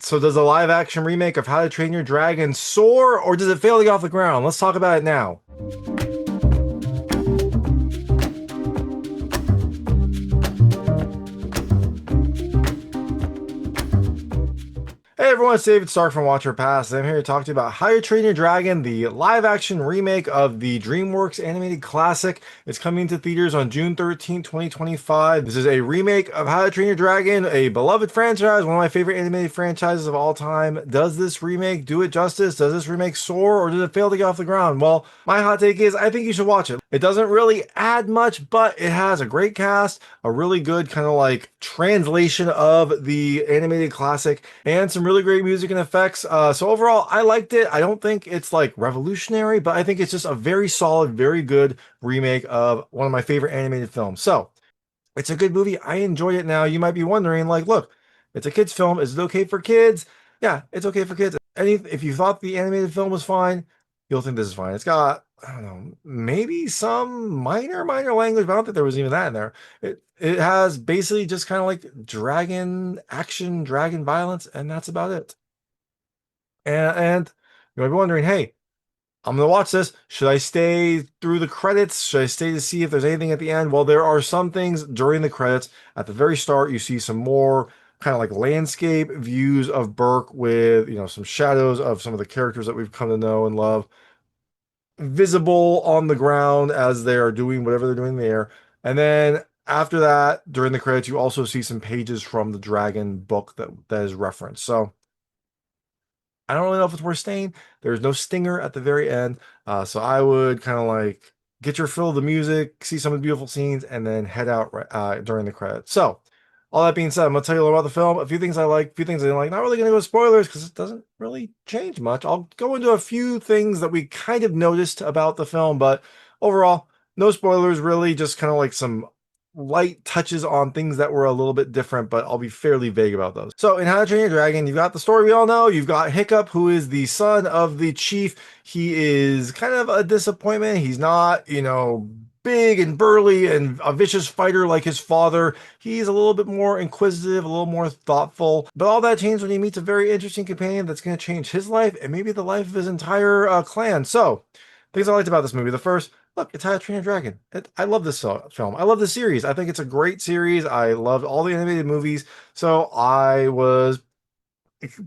So does a live action remake of How to Train Your Dragon soar or does it fail to get off the ground? Let's talk about it now. Hey everyone, it's David Stark from Watcher Pass. I'm here to talk to you about How to Train Your Dragon, the live-action remake of the DreamWorks animated classic. It's coming to theaters on June 13th, 2025. This is a remake of How to Train Your Dragon, a beloved franchise, one of my favorite animated franchises of all time. Does this remake do it justice? Does this remake soar, or does it fail to get off the ground? Well, my hot take is I think you should watch it. It doesn't really add much, but it has a great cast, a really good kind of like translation of the animated classic, and some really great music and effects. So overall, I liked it. I don't think it's like revolutionary, but I think it's just a very solid, very good remake of one of my favorite animated films. So it's a good movie. I enjoyed it. Now you might be wondering, like, look, it's a kids film. Is it okay for kids? Yeah, it's okay for kids. If you thought the animated film was fine, you'll think this is fine. It's got, I don't know, maybe some minor language, but I don't think there was even that in there. It has basically just kind of like dragon action, dragon violence, and that's about it. And you might be wondering, hey, I'm gonna watch this. Should I stay through the credits? Should I stay to see if there's anything at the end? Well, there are some things during the credits. At the very start, you see some more kind of like landscape views of Berk with, some shadows of some of the characters that we've come to know and love visible on the ground as they are doing whatever they're doing there. And then after that, during the credits, you also see some pages from the Dragon book that is referenced. So I don't really know if it's worth staying. There's no stinger at the very end. So I would kind of like get your fill of the music, see some of the beautiful scenes, and then head out during the credits. So all that being said, I'm going to tell you a little about the film. A few things I like, a few things I didn't like. Not really going to go spoilers because it doesn't really change much. I'll go into a few things that we kind of noticed about the film, but overall, no spoilers really. Just kind of like some light touches on things that were a little bit different, but I'll be fairly vague about those. So in How to Train Your Dragon, you've got the story we all know. You've got Hiccup, who is the son of the chief. He is kind of a disappointment. He's not, big and burly and a vicious fighter like his father. He's a little bit more inquisitive, a little more thoughtful. But all that changed when he meets a very interesting companion that's going to change his life and maybe the life of his entire clan. So, things I liked about this movie. The first, look, it's How to Train Your Dragon. I love this film. I love the series. I think it's a great series. I love all the animated movies. So I was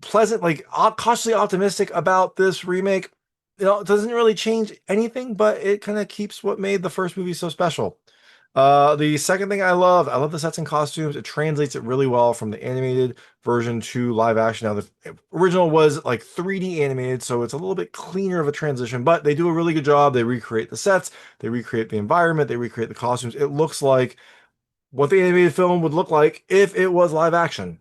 pleasant, like cautiously optimistic about this remake. It doesn't really change anything, but it kind of keeps what made the first movie so special. The second thing I love the sets and costumes. It translates it really well from the animated version to live action. Now, the original was like 3D animated, so it's a little bit cleaner of a transition, but they do a really good job. They recreate the sets, they recreate the environment, they recreate the costumes. It looks like what the animated film would look like if it was live action.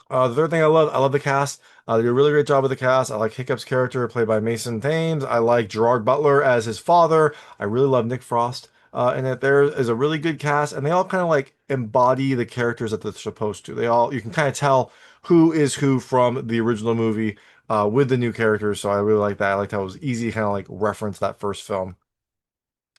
The third thing I love the cast. They do a really great job with the cast. I like Hiccup's character, played by Mason Thames. I like Gerard Butler as his father. I really love Nick Frost. And that there is a really good cast, and they all kind of like embody the characters that they're supposed to. You can kind of tell who is who from the original movie with the new characters. So I really like that. I liked how it was easy to kind of like reference that first film.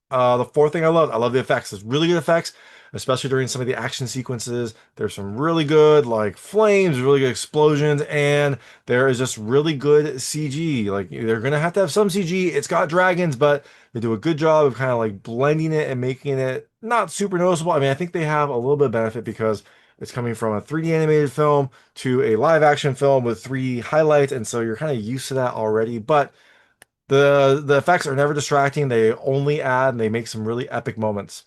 The fourth thing I love the effects. There's really good effects, especially during some of the action sequences. There's some really good like flames, really good explosions, and there is just really good CG. Like they're gonna have to have some CG. It's got dragons, but they do a good job of kind of like blending it and making it not super noticeable. I mean, I think they have a little bit of benefit because it's coming from a 3D animated film to a live action film with 3D highlights, and so you're kind of used to that already. But the effects are never distracting. They only add and they make some really epic moments.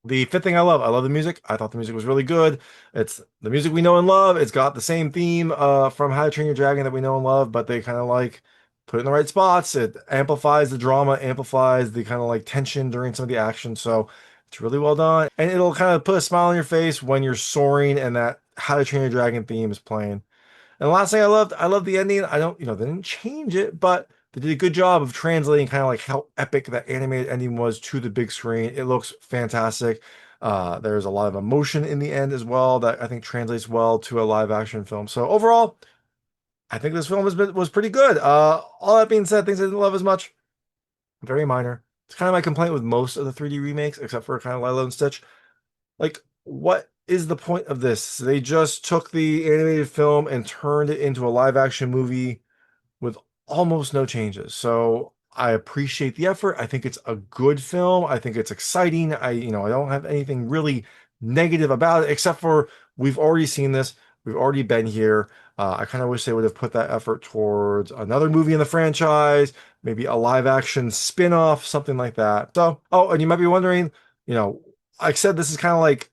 The fifth thing I love the music. I thought the music was really good. It's the music we know and love. It's got the same theme from How to Train Your Dragon that we know and love, but they kind of like put it in the right spots. It amplifies the drama, amplifies the kind of like tension during some of the action. So it's really well done. And it'll kind of put a smile on your face when you're soaring and that How to Train Your Dragon theme is playing. And the last thing I love the ending. I don't, they didn't change it, but they did a good job of translating kind of like how epic that animated ending was to the big screen. It looks fantastic. There's a lot of emotion in the end as well that I think translates well to a live action film. So overall, I think this film was pretty good. All that being said, things I didn't love as much, very minor. It's kind of my complaint with most of the 3D remakes, except for kind of Lilo and Stitch. Like, what is the point of this. They just took the animated film and turned it into a live action movie with almost no changes. So I appreciate the effort. I think it's a good film. I think it's exciting. I don't have anything really negative about it, except for we've already seen this. We've already been here. I kind of wish they would have put that effort towards another movie in the franchise, maybe a live action spin-off, something like that. So, oh, and you might be wondering, you know, I said this is kind of like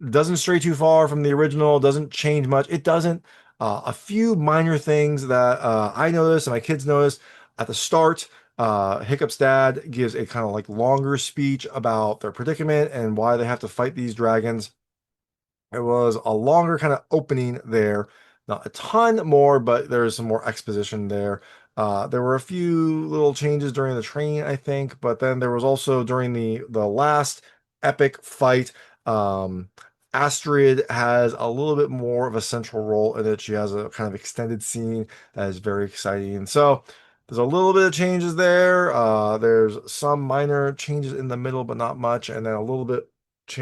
doesn't stray too far from the original, doesn't change much. It doesn't. A few minor things that I noticed and my kids noticed at the start. Hiccup's dad gives a kind of like longer speech about their predicament and why they have to fight these dragons. It was a longer kind of opening there. Not a ton more, but there's some more exposition there. There were a few little changes during the training, I think, but then there was also during the last epic fight. Um, Astrid has a little bit more of a central role in it. She has a kind of extended scene that is very exciting. So there's a little bit of changes there. There's some minor changes in the middle, but not much, and then a little bit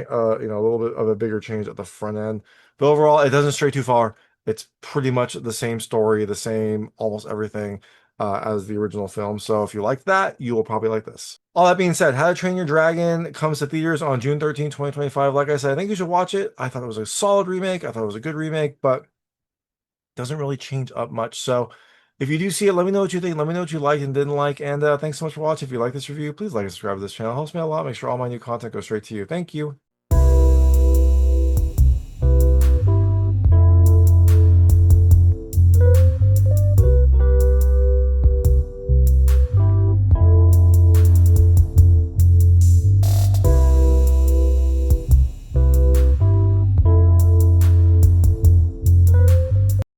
a little bit of a bigger change at the front end. But overall, it doesn't stray too far. It's pretty much the same story, the same almost everything as the original film. So if you like that, you will probably like this. All that being said, How to Train Your Dragon comes to theaters on June 13, 2025. Like I said, I think you should watch it. I thought it was a solid remake. I thought it was a good remake, but doesn't really change up much. So if you do see it, let me know what you think. Let me know what you liked and didn't like. And thanks so much for watching. If you like this review, please like and subscribe to this channel. It helps me a lot. Make sure all my new content goes straight to you. Thank you.